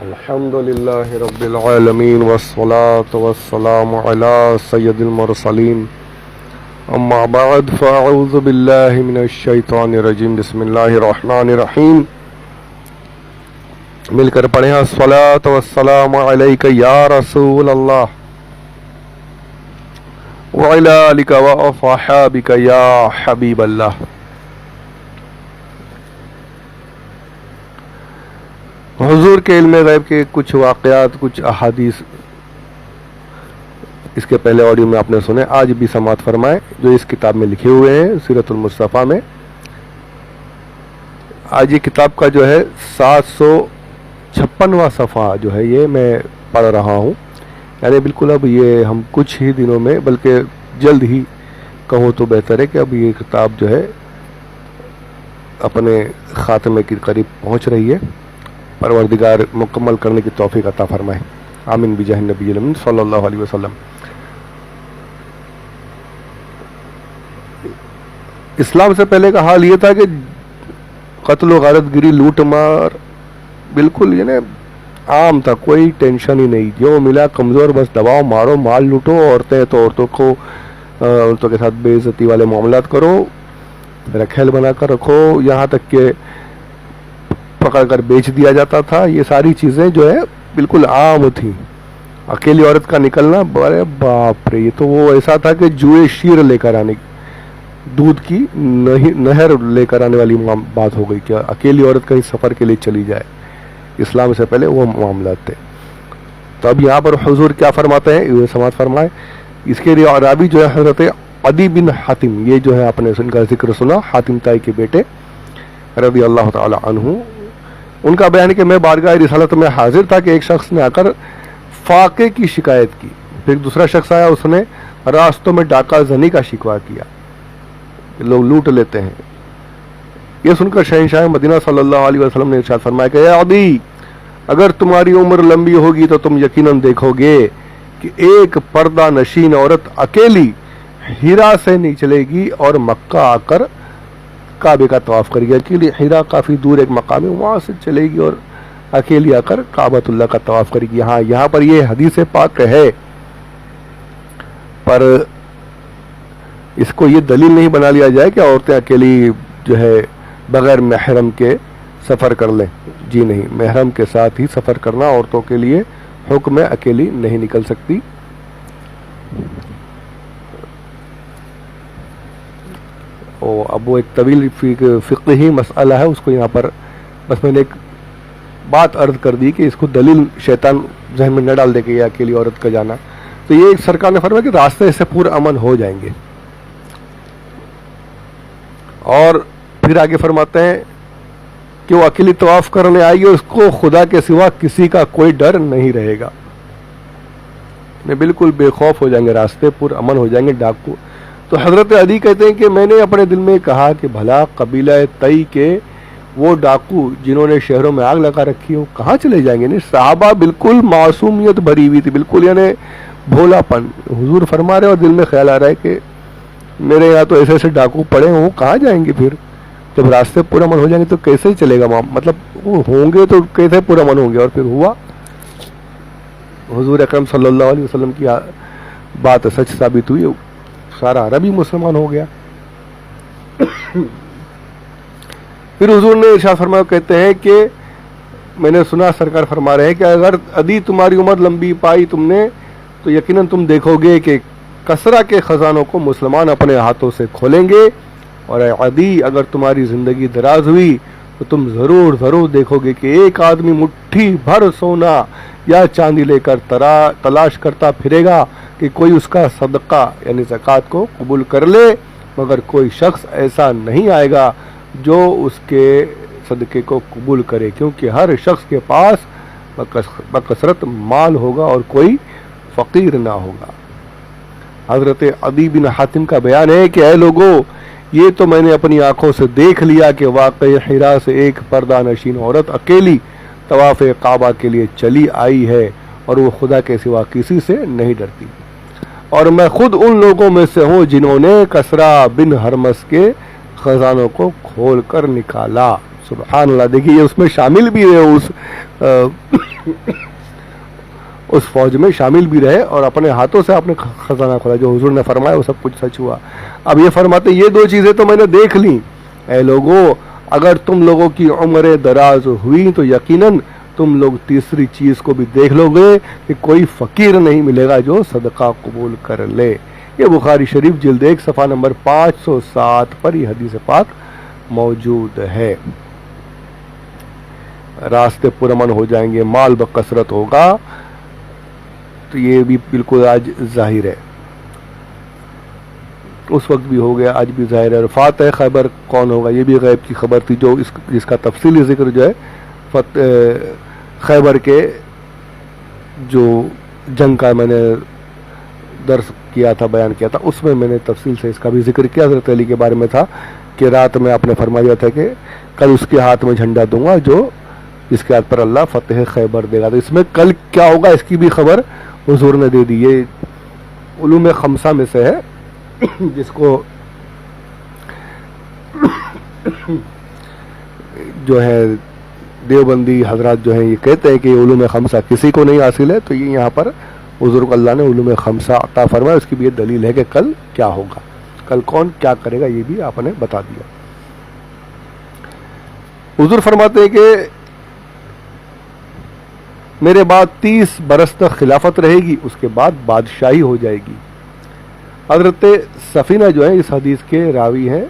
الحمد لله رب العالمين والصلاة والسلام على سيد المرسلين اما بعد فاعوذ بالله من الشیطان الرجیم بسم اللہ الرحمن الرحیم. مل کر پڑھیں الصلاة والسلام علیک یا رسول اللہ وعلی آلک واصحابک یا حبیب اللہ. حضور کے علم غیب کے کچھ واقعات، کچھ احادیث اس کے پہلے آڈیو میں آپ نے سنے، آج بھی سماعت فرمائیں جو اس کتاب میں لکھے ہوئے ہیں سیرت المصطفیٰ میں. آج یہ کتاب کا جو ہے 756واں صفحہ جو ہے یہ میں پڑھ رہا ہوں. یعنی بالکل اب یہ ہم کچھ ہی دنوں میں، بلکہ جلد ہی کہوں تو بہتر ہے کہ اب یہ کتاب جو ہے اپنے خاتمے کے قریب پہنچ رہی ہے. پروردگار مکمل کرنے کی توفیق عطا فرمائے، آمین بجاہ النبی الامین صلی اللہ علیہ وسلم. اسلام سے پہلے کا حال یہ تھا کہ قتل و غارت گری، لوٹ مار بالکل یعنی عام تھا، کوئی ٹینشن ہی نہیں. جو ملا کمزور بس دباؤ، مارو، مال لوٹو. عورتیں تو عورتوں کے ساتھ بے عزتی والے معاملات کرو، رکھیل بنا کر رکھو، یہاں تک کہ پکڑ کر بیچ دیا جاتا تھا. یہ ساری چیزیں جو ہے بالکل عام تھیں. اکیلی عورت کا نکلنا، بڑے باپ رے، یہ تو وہ ایسا تھا کہ جوئے شیر لے کر آنے، دودھ کی نہر لے کر آنے والی بات ہو گئی کہ اکیلی عورت کہیں سفر کے لیے چلی جائے. اسلام سے پہلے وہ معاملات تھے. تو اب یہاں پر حضور کیا فرماتے ہیں یہ سماعت فرمائے. اس کے راوی جو ہے حضرت عدی بن حاتم، یہ جو ہے آپ نے ان کا ذکر سنا، حاتم تائی کے بیٹے رضی اللہ تعالی عنہ. ان کا بیان کہ میں بارگاہ رسالت میں حاضر تھا کہ ایک شخص نے آ کر فاقے کی شکایت کی. پھر ایک دوسرا شخص آیا، اس نے راستوں میں ڈاکہ زنی کا شکوہ کیا، لوگ لوٹ لیتے ہیں. یہ سن کر شہنشاہ مدینہ صلی اللہ علیہ وسلم نے ارشاد فرمایا کہ اے عدی، اگر تمہاری عمر لمبی ہوگی تو تم یقیناً دیکھو گے کہ ایک پردہ نشین عورت اکیلی ہیرا سے نہیں چلے گی اور مکہ آ کر کعبے کا طواف کرے گی. اکیلی ہیرا کافی دور ایک مقام ہے، وہاں سے چلے گی اور اکیلی آ کر کعبۃ اللہ کا طواف کرے گی. ہاں، یہاں پر یہ حدیث پاک ہے، پر اس کو یہ دلیل نہیں بنا لیا جائے کہ عورتیں اکیلی جو ہے بغیر محرم کے سفر کر لیں. جی نہیں، محرم کے ساتھ ہی سفر کرنا عورتوں کے لیے حکم ہے، اکیلی نہیں نکل سکتی. اب وہ ایک طویل فقہی مسئلہ ہے، اس کو یہاں پر بس میں نے ایک بات عرض کر دی کہ اس کو دلیل شیطان ذہن میں نہ ڈال دے کہ یہ اکیلی عورت کا جانا. تو یہ سرکار نے فرمایا کہ راستے سے پور امن ہو جائیں گے. اور پھر آگے فرماتے ہیں کہ وہ اکیلی طواف کرنے آئی ہے، اس کو خدا کے سوا کسی کا کوئی ڈر نہیں رہے گا. بالکل بے خوف ہو جائیں گے، راستے پر امن ہو جائیں گے. ڈاکو تو حضرت علی کہتے ہیں کہ میں نے اپنے دل میں کہا کہ بھلا قبیلہ تئی کے وہ ڈاکو جنہوں نے شہروں میں آگ لگا رکھی ہو کہاں چلے جائیں گے. نہیں، صحابہ بالکل معصومیت بھری ہوئی تھی، بالکل یعنی بھولا پن. حضور فرما رہے اور دل میں خیال آ رہا ہے کہ میرے یہاں تو ایسے ایسے ڈاکو پڑے ہیں، وہ کہاں جائیں گے. پھر جب راستے پورا من ہو جائیں گے تو کیسے چلے گا، مطلب وہ ہوں گے تو کیسے پورا من ہوں گے. اور پھر ہوا، حضور اکرم صلی اللہ علیہ وسلم کی بات سچ ثابت ہوئی، سارا عربی مسلمان ہو گیا. پھر حضور نے ارشاد فرمایا، کہتے ہیں کہ میں نے سنا سرکار فرما رہے ہیں کہ اگر عدی تمہاری عمر لمبی پائی تم نے تو یقیناً تم دیکھو گے کہ کسرا کے خزانوں کو مسلمان اپنے ہاتھوں سے کھولیں گے. اور اے عدی، اگر تمہاری زندگی دراز ہوئی تو تم ضرور دیکھو گے کہ ایک آدمی مٹھی بھر سونا یا چاندی لے کر تلاش کرتا پھرے گا کہ کوئی اس کا صدقہ یعنی زکوٰۃ کو قبول کر لے، مگر کوئی شخص ایسا نہیں آئے گا جو اس کے صدقے کو قبول کرے، کیونکہ ہر شخص کے پاس بکثرت مال ہوگا اور کوئی فقیر نہ ہوگا. حضرت عدی بن حاتم کا بیان ہے کہ اے لوگو، یہ تو میں نے اپنی آنکھوں سے دیکھ لیا کہ واقعی حرا سے ایک پردہ نشین عورت اکیلی طواف کعبہ کے لیے چلی آئی ہے اور وہ خدا کے سوا کسی سے نہیں ڈرتی. اور میں خود ان لوگوں میں سے ہوں جنہوں نے کسرا بن ہرمس کے خزانوں کو کھول کر نکالا. سبحان اللہ. دیکھیے یہ اس میں شامل بھی ہے، اس اس فوج میں شامل بھی رہے اور اپنے ہاتھوں سے آپ نے خزانہ کھولا. جو حضور نے فرمایا وہ سب کچھ سچ ہوا. اب یہ فرماتے یہ دو چیزیں تو میں نے دیکھ لی. اے لوگوں اگر تم لوگوں کی عمریں دراز ہوئی تو یقیناً تم لوگ تیسری چیز کو بھی دیکھ لو گے کہ کوئی فقیر نہیں ملے گا جو صدقہ قبول کر لے. یہ بخاری شریف جلد 1 صفحہ نمبر 507 پر یہ حدیث پاک موجود ہے. راستے پرامن ہو جائیں گے, مال بکثرت ہوگا, تو یہ بھی بالکل آج ظاہر ہے. اس وقت بھی ہو گیا, آج بھی ظاہر ہے. فاتح خیبر کون ہوگا یہ بھی غیب کی خبر تھی, جو جس کا تفصیلی ذکر جو ہے خیبر کے جو جنگ کا میں نے درس کیا تھا, بیان کیا تھا, اس میں میں نے تفصیل سے اس کا بھی ذکر کیا. حضرت علی کے بارے میں تھا کہ رات میں آپ نے فرمایا تھا کہ کل اس کے ہاتھ میں جھنڈا دوں گا جو جس کے ہاتھ پر اللہ فتح خیبر دے گا. تو اس میں کل کیا ہوگا اس کی بھی خبر حضور نے دے دی. یہ علوم خمسہ میں سے ہے جس کو جو ہے دیوبندی حضرات جو ہیں یہ کہتے ہیں کہ یہ علوم خمسہ کسی کو نہیں حاصل ہے. تو یہ یہاں پر حضور کو اللہ نے علوم خمسہ عطا فرمایا. اس کی بھی یہ دلیل ہے کہ کل کیا ہوگا, کل کون کیا کرے گا, یہ بھی آپ نے بتا دیا. حضور فرماتے ہیں کہ میرے بعد 30 برس تک خلافت رہے گی, اس کے بعد بادشاہی ہو جائے گی. حضرت سفینہ جو ہیں اس حدیث کے راوی ہیں,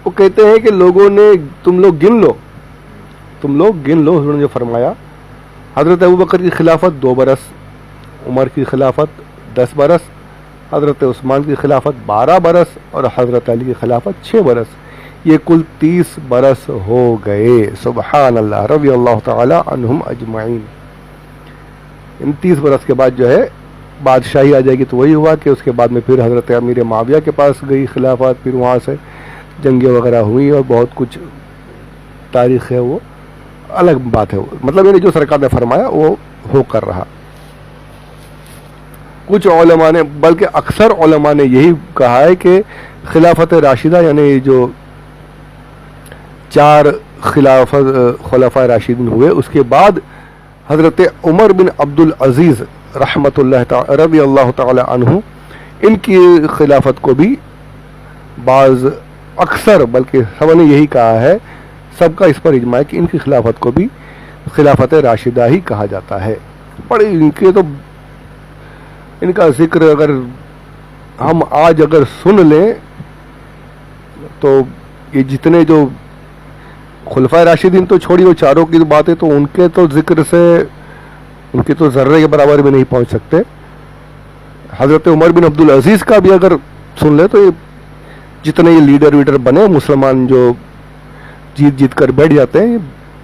وہ کہتے ہیں کہ لوگوں نے تم لوگ گن لو. حضور نے جو فرمایا, حضرت ابوبکر کی خلافت 2 برس, عمر کی خلافت 10 برس, حضرت عثمان کی خلافت 12 برس اور حضرت علی کی خلافت 6 برس. یہ کل 30 برس ہو گئے. سبحان اللہ, رضی اللہ تعالی عنہم اجمعین. ان 30 برس کے بعد جو ہے بادشاہی آ جائے گی. تو وہی ہوا کہ اس کے بعد میں پھر حضرت امیر معاویہ کے پاس گئی خلافت, پھر وہاں سے جنگیں وغیرہ ہوئی اور بہت کچھ تاریخ ہے, وہ الگ بات ہے. مطلب یہ جو سرکار نے فرمایا وہ ہو کر رہا. کچھ علماء نے, بلکہ اکثر علماء نے یہی کہا ہے کہ خلافت راشدہ یعنی جو 4 خلفاء راشدین ہوئے, اس کے بعد حضرت عمر بن عبد العزیز رحمت اللہ رضی اللہ تعالی عنہ, ان کی خلافت کو بھی بعض اکثر بلکہ سب نے یہی کہا ہے, سب کا اس پر اجماع ہے کہ ان کی خلافت کو بھی خلافت راشدہ ہی کہا جاتا ہے. بڑے ان کا ذکر اگر ہم آج اگر سن لیں تو یہ جتنے جو خلفائے راشدین تو چھوڑی, وہ چاروں کی باتیں تو ان کے تو ذکر سے ان کے تو ذرے کے برابر بھی نہیں پہنچ سکتے. حضرت عمر بن عبد العزیز کا بھی اگر سن لے تو یہ جتنے یہ لیڈر ویڈر بنے مسلمان جو جیت کر بیٹھ جاتے ہیں,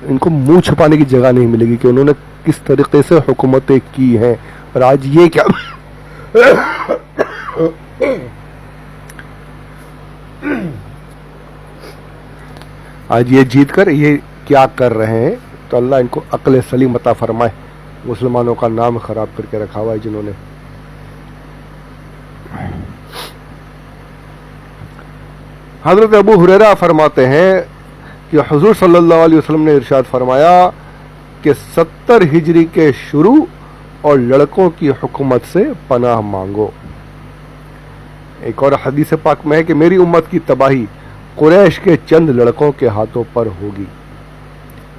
ان کو منہ چھپانے کی جگہ نہیں ملے گی کہ انہوں نے کس طریقے سے حکومتیں کی ہیں. اور آج یہ کیا آج یہ جیت کر یہ کیا کر رہے ہیں. تو اللہ ان کو عقل سلیم عطا فرمائے. مسلمانوں کا نام خراب کر کے رکھا ہوا ہے جنہوں نے. حضرت ابو ہریرہ فرماتے ہیں کہ حضور صلی اللہ علیہ وسلم نے ارشاد فرمایا کہ 70 ہجری کے شروع اور لڑکوں کی حکومت سے پناہ مانگو. ایک اور حدیث پاک میں ہے کہ میری امت کی تباہی قریش کے چند لڑکوں کے ہاتھوں پر ہوگی.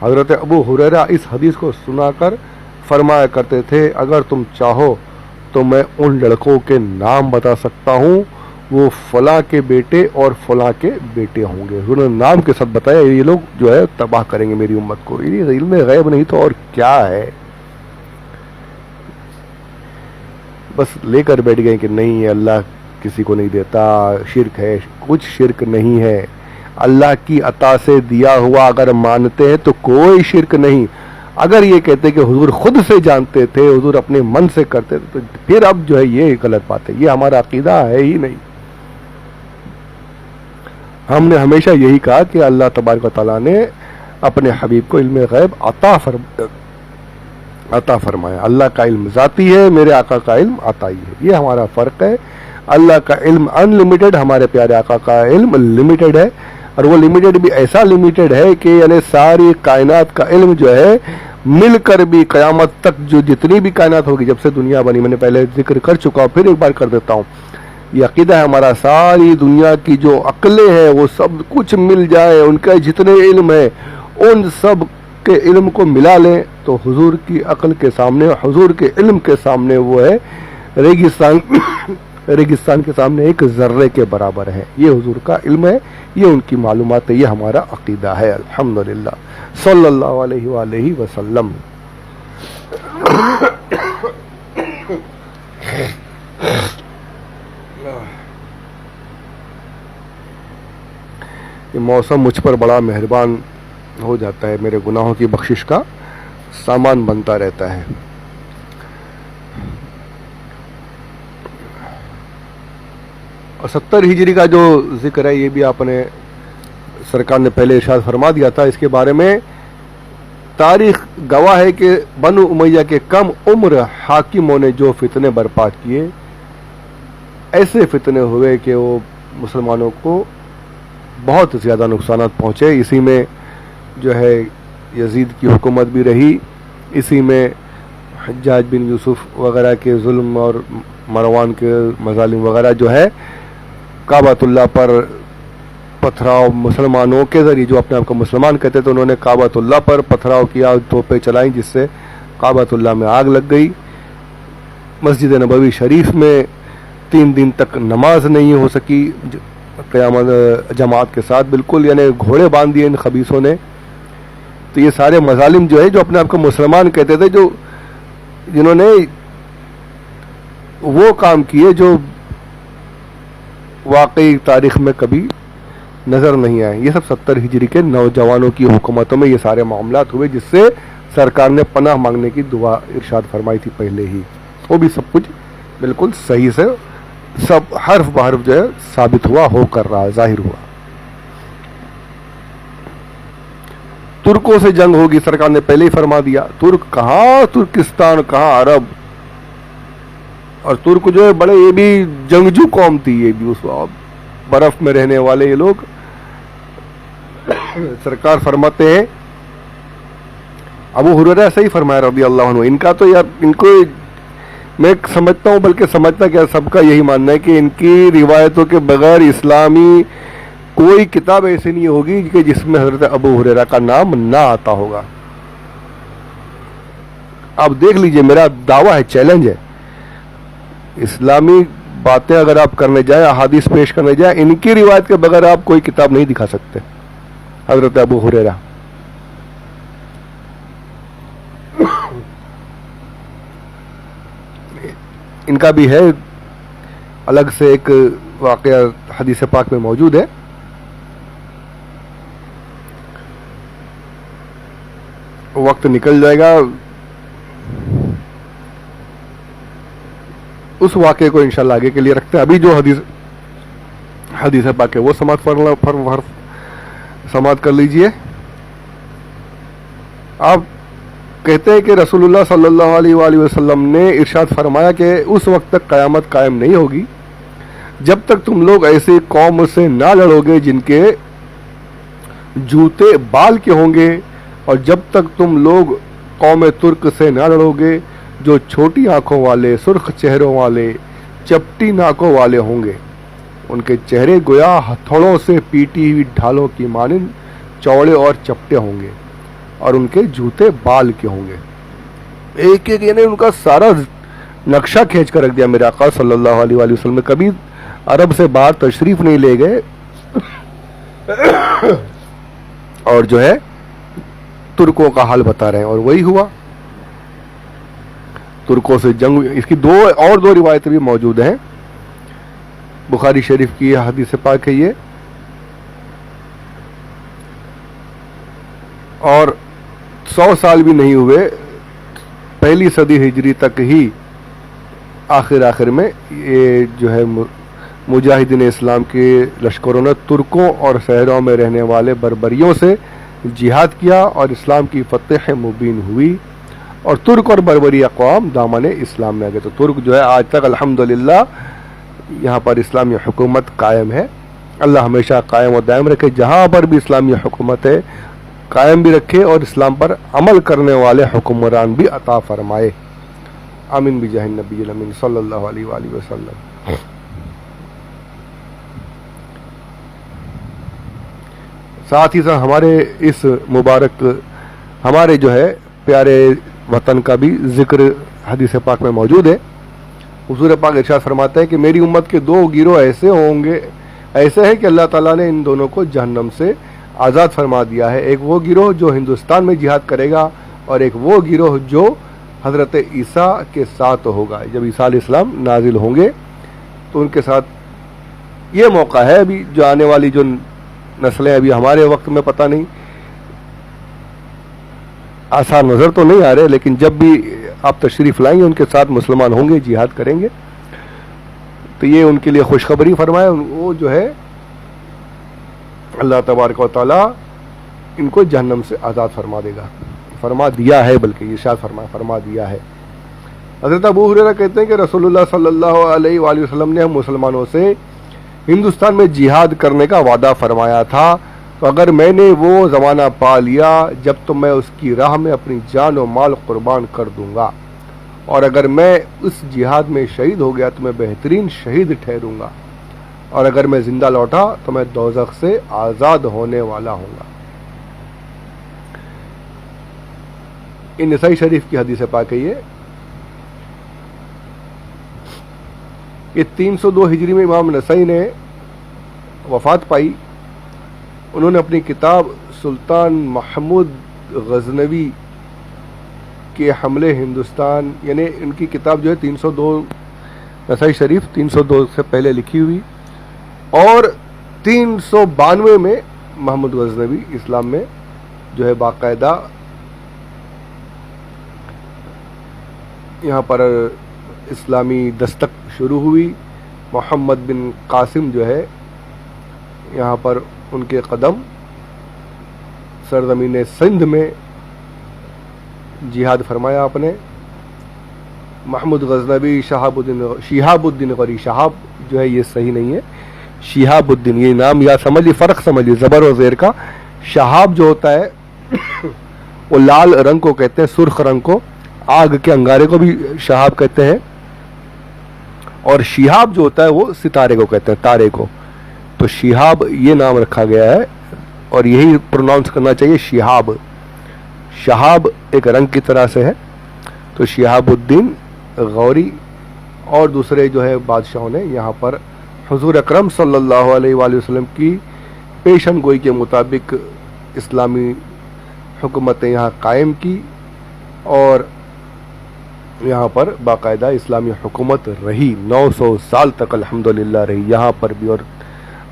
حضرت ابو ہریرہ اس حدیث کو سنا کر فرمایا کرتے تھے, اگر تم چاہو تو میں ان لڑکوں کے نام بتا سکتا ہوں, وہ فلاں کے بیٹے اور فلاں کے بیٹے ہوں گے. انہوں نے نام کے ساتھ بتایا یہ لوگ جو ہے تباہ کریں گے میری امت کو. یہ علم غیب نہیں تو اور کیا ہے, بس لے کر بیٹھ گئے کہ نہیں اللہ کسی کو نہیں دیتا, شرک ہے. کچھ شرک نہیں ہے, اللہ کی عطا سے دیا ہوا اگر مانتے ہیں تو کوئی شرک نہیں. اگر یہ کہتے کہ حضور خود سے جانتے تھے, حضور اپنے من سے کرتے تھے, تو پھر اب جو ہے یہ غلط بات ہے. یہ ہمارا عقیدہ ہے ہی نہیں. ہم نے ہمیشہ یہی کہا کہ اللہ تبارک و تعالیٰ نے اپنے حبیب کو علم غیب عطا فرمایا. اللہ کا علم ذاتی ہے, میرے آقا کا علم عطائی ہے. یہ ہمارا فرق ہے. اللہ کا علم ان لمیٹڈ, ہمارے پیارے آقا کا علم لمیٹڈ ہے. اور وہ لمیٹڈ بھی ایسا لمیٹڈ ہے کہ یعنی ساری کائنات کا علم جو ہے مل کر بھی قیامت تک جو جتنی بھی کائنات ہوگی، جب سے دنیا بنی، میں نے پہلے ذکر کر چکا ہوں، پھر ایک بار کر دیتا ہوں، یہ عقیدہ ہے ہمارا، ساری دنیا کی جو عقلیں ہیں وہ سب کچھ مل جائے، ان کا جتنے علم ہے ان سب کے علم کو ملا لیں تو حضور کی عقل کے سامنے، حضور کے علم کے سامنے وہ ہے ریگستان ریگستان کے سامنے ایک ذرے کے برابر ہے۔ یہ حضور کا علم ہے، یہ ان کی معلومات ہے، یہ ہمارا عقیدہ ہے۔ الحمدللہ صلی اللہ علیہ وآلہ وسلم۔ یہ موسم مجھ پر بڑا مہربان ہو جاتا ہے، میرے گناہوں کی بخشش کا سامان بنتا رہتا ہے۔ اور 70 ہجری کا جو ذکر ہے یہ بھی آپ نے سرکار نے پہلے ارشاد فرما دیا تھا، اس کے بارے میں تاریخ گواہ ہے کہ بنو امیہ کے کم عمر حاکموں نے جو فتنے برپا کیے، ایسے فتنے ہوئے کہ وہ مسلمانوں کو بہت زیادہ نقصانات پہنچے۔ اسی میں جو ہے یزید کی حکومت بھی رہی، اسی میں حجاج بن یوسف وغیرہ کے ظلم اور مروان کے مظالم وغیرہ جو ہے، کعبۃ اللہ پر پتھراؤ مسلمانوں کے ذریعے، جو اپنے آپ کو مسلمان کہتے تھے، انہوں نے کعبۃ اللہ پر پتھراؤ کیا، توپیں چلائیں، جس سے کعبۃ اللہ میں آگ لگ گئی۔ مسجد نبوی شریف میں 3 دن تک نماز نہیں ہو سکی قیامت جماعت کے ساتھ، بالکل یعنی گھوڑے باندھ دیے ان خبیثوں نے۔ تو یہ سارے مظالم جو ہے، جو اپنے آپ کو مسلمان کہتے تھے، جو جنہوں نے وہ کام کیے جو واقعی تاریخ میں کبھی نظر نہیں آئے، یہ سب 70 ہجری کے نوجوانوں کی حکومتوں میں یہ سارے معاملات ہوئے، جس سے سرکار نے پناہ مانگنے کی دعا ارشاد فرمائی تھی پہلے ہی۔ وہ بھی سب کچھ بالکل صحیح سے سب حرف بحرف جو ہے ثابت ہوا، ہو کر رہا، ظاہر ہوا۔ ترکوں سے جنگ ہوگی، سرکار نے پہلے ہی فرما دیا۔ ترک کہاں ترکستان، کہاں عرب، اور ترک جو ہے بڑے، یہ بھی جنگجو قوم تھی، یہ بھی اس وقت برف میں رہنے والے یہ لوگ۔ سرکار فرماتے ہیں، ابو ہریرہ صحیح فرمایا رضی اللہ عنہ، ان کا تو یار، ان کو میں سمجھتا ہوں، بلکہ سمجھتا کیا سب کا یہی ماننا ہے کہ ان کی روایتوں کے بغیر اسلامی کوئی کتاب ایسی نہیں ہوگی کہ جس میں حضرت ابو ہریرہ کا نام نہ آتا ہوگا۔ آپ دیکھ لیجئے، میرا دعویٰ ہے، چیلنج ہے، اسلامی باتیں اگر آپ کرنے جائیں، احادیث پیش کرنے جائیں، ان کی روایت کے بغیر آپ کوئی کتاب نہیں دکھا سکتے۔ حضرت ابو ہریرہ، ان کا بھی ہے الگ سے ایک واقعہ حدیث پاک میں موجود ہے۔ وقت نکل جائے گا، اس واقعے کو انشاءاللہ آگے کے لیے رکھتے ہیں۔ ابھی جو حدیث پاک ہے وہ سماعت کر لیجئے۔ آپ کہتے ہیں کہ رسول اللہ صلی اللہ علیہ وآلہ وسلم نے ارشاد فرمایا کہ اس وقت تک قیامت قائم نہیں ہوگی جب تک تم لوگ ایسی قوم سے نہ لڑو گے جن کے جوتے بال کے ہوں گے، اور جب تک تم لوگ قوم ترک سے نہ لڑو گے جو چھوٹی آنکھوں والے، سرخ چہروں والے، چپٹی ناکوں والے ہوں گے۔ ان کے چہرے گویا ہتھوڑوں سے پیٹی ہوئی ڈھالوں کی مانند چوڑے اور چپٹے ہوں گے، اور ان کے جوتے بال کے ہوں گے۔ ایک ایک یعنی ان کا سارا نقشہ کھینچ کر رکھ دیا میرے آقا صلی اللہ علیہ وآلہ وسلم نے۔ کبھی عرب سے باہر تشریف نہیں لے گئے، اور جو ہے ترکوں کا حال بتا رہے ہیں، اور وہی ہوا۔ ترکوں سے جنگ، اس کی دو روایتیں بھی موجود ہیں، بخاری شریف کی حدیث پاک ہے یہ، اور 100 سال بھی نہیں ہوئے، پہلی صدی ہجری تک ہی آخر میں یہ جو ہے مجاہدین اسلام کے لشکروں نے ترکوں اور شہروں میں رہنے والے بربریوں سے جہاد کیا، اور اسلام کی فتح مبین ہوئی، اور ترک اور بربری اقوام دامن اسلام میں آ گئے۔ تو ترک جو ہے آج تک الحمدللہ یہاں پر اسلامی حکومت قائم ہے۔ اللہ ہمیشہ قائم و دائم رکھے، جہاں پر بھی اسلامی حکومت ہے قائم بھی رکھے اور اسلام پر عمل کرنے والے حکمران بھی عطا فرمائے. آمین بجاہ النبی الامین صلی اللہ علیہ وآلہ وسلم. ساتھ ہی ساتھ ہمارے اس مبارک ہمارے جو ہے پیارے وطن کا بھی ذکر حدیث پاک میں موجود ہے. حضور پاک ارشاد فرماتے ہیں کہ میری امت کے دو گروہ ایسے ہوں گے، ایسے ہیں کہ اللہ تعالیٰ نے ان دونوں کو جہنم سے آزاد فرما دیا ہے. ایک وہ گروہ جو ہندوستان میں جہاد کرے گا اور ایک وہ گروہ جو حضرت عیسیٰ کے ساتھ ہوگا. جب عیسیٰ علیہ السلام نازل ہوں گے تو ان کے ساتھ یہ موقع ہے. ابھی جو آنے والی جو نسلیں ابھی ہمارے وقت میں پتہ نہیں، آثار نظر تو نہیں آ رہے، لیکن جب بھی آپ تشریف لائیں گے ان کے ساتھ مسلمان ہوں گے، جہاد کریں گے، تو یہ ان کے لیے خوشخبری فرمائے. وہ جو ہے اللہ تبارک و تعالیٰ ان کو جہنم سے آزاد فرما دے گا. فرما دیا ہے، بلکہ یہ شاید فرما دیا ہے. حضرت ابو ہریرہ کہتے ہیں کہ رسول اللہ صلی اللہ علیہ وآلہ وسلم نے ہم مسلمانوں سے ہندوستان میں جہاد کرنے کا وعدہ فرمایا تھا، تو اگر میں نے وہ زمانہ پا لیا جب تو میں اس کی راہ میں اپنی جان و مال قربان کر دوں گا، اور اگر میں اس جہاد میں شہید ہو گیا تو میں بہترین شہید ٹھہروں گا، اور اگر میں زندہ لوٹا تو میں دوزخ سے آزاد ہونے والا ہوں گا. یہ نسائی شریف کی حدیث پاک ہے. یہ 302 ہجری میں امام نسائی نے وفات پائی. انہوں نے اپنی کتاب سلطان محمود غزنوی کے حملے ہندوستان، یعنی ان کی کتاب جو ہے 302 نسائی شریف 302 سے پہلے لکھی ہوئی، اور 392 میں محمود غزنوی اسلام میں جو ہے باقاعدہ یہاں پر اسلامی دستک شروع ہوئی. محمد بن قاسم جو ہے یہاں پر ان کے قدم سرزمین سندھ میں جہاد فرمایا آپ نے. محمود غزنوی شہاب الدین غوری، شہاب جو ہے یہ صحیح نہیں ہے، شہاب الدین یہ نام یا سمجھیے، فرق سمجھیے زبر و زیر کا. شہاب جو ہوتا ہے وہ لال رنگ کو کہتے ہیں، سرخ رنگ کو، آگ کے انگارے کو بھی شہاب کہتے ہیں، اور شہاب جو ہوتا ہے وہ ستارے کو کہتے ہیں، تارے کو. تو شہاب یہ نام رکھا گیا ہے اور یہی پروناؤنس کرنا چاہیے شہاب. شہاب ایک رنگ کی طرح سے ہے. تو شہاب الدین غوری اور دوسرے جو ہے بادشاہوں نے یہاں پر حضور اکرم صلی اللہ علیہ وآلہ وسلم کی پیشن گوئی کے مطابق اسلامی حکومتیں یہاں قائم کی، اور یہاں پر باقاعدہ اسلامی حکومت رہی 900 سال تک الحمدللہ رہی یہاں پر بھی. اور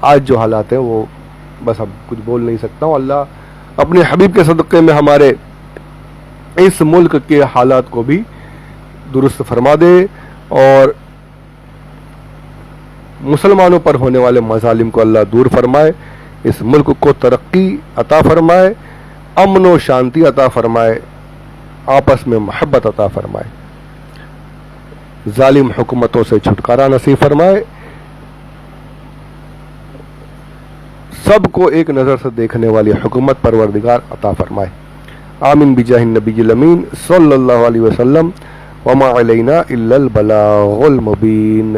آج جو حالات ہیں وہ بس اب کچھ بول نہیں سکتا ہوں. اللہ اپنے حبیب کے صدقے میں ہمارے اس ملک کے حالات کو بھی درست فرما دے، اور مسلمانوں پر ہونے والے مظالم کو اللہ دور فرمائے، اس ملک کو ترقی عطا فرمائے، امن و شانتی عطا فرمائے، آپس میں محبت عطا فرمائے، ظالم حکومتوں سے چھٹکارا نصیب فرمائے، سب کو ایک نظر سے دیکھنے والی حکومت پروردگار عطا فرمائے. آمین بجاہ النبی الامین صلی اللہ علیہ وسلم. وما علینا الا البلاغ المبین.